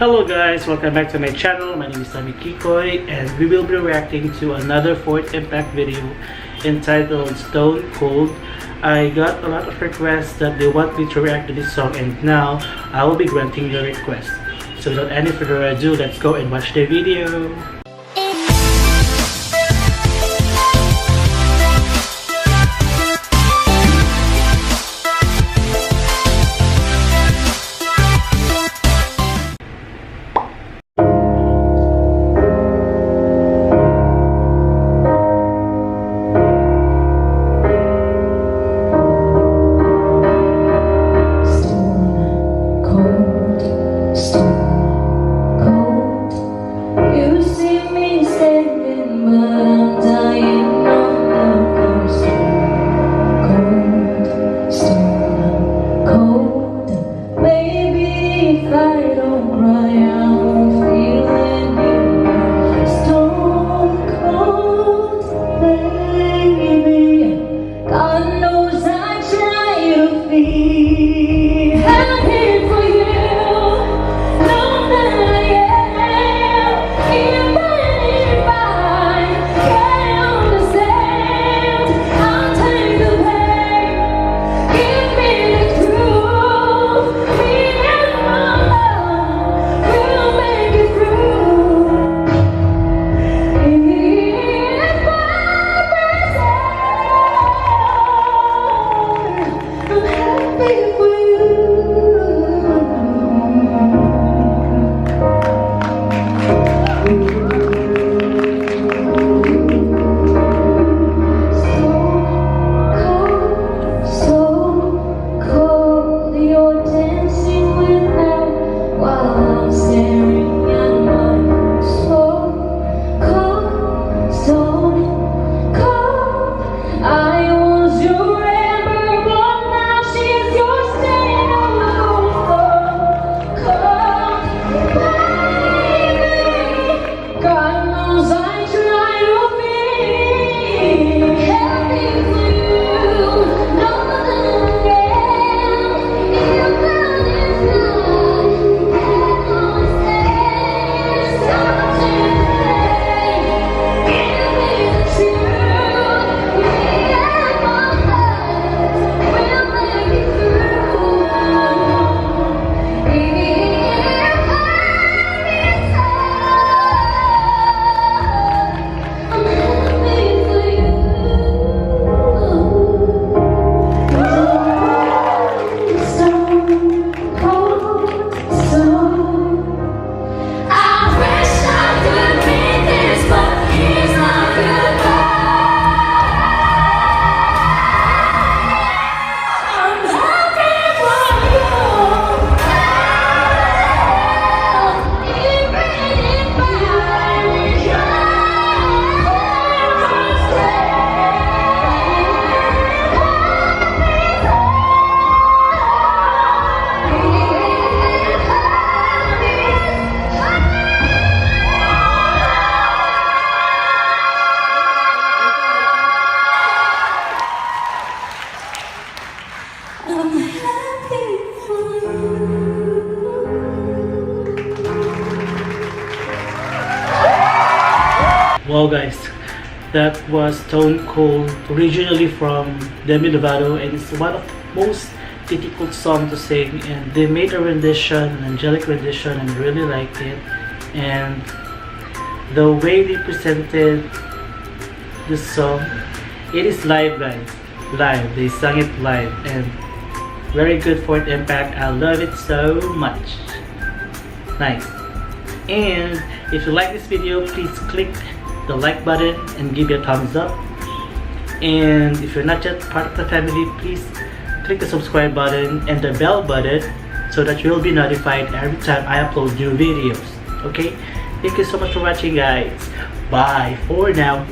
Hello guys, welcome back to my channel. My name is Tommy Kikoy and we will be reacting to another Fourth Impact video entitled Stone Cold. I got a lot of requests that they want me to react to this song, and now I will be granting the request. So without any further ado, let's go and watch the video. Wow guys, that was Stone Cold, originally from Demi Lovato, and it's one of the most difficult songs to sing, and they made a rendition, an angelic rendition, and really liked it. And the way they presented this song, it is live guys, live, they sang it live, and very good Fourth Impact. I love it so much. Nice. And if you like this video, please click the like button and give it a thumbs up. And if you're not yet part of the family, please click the subscribe button and the bell button so that you'll be notified every time I upload new videos. Okay, thank you so much for watching guys. Bye for now.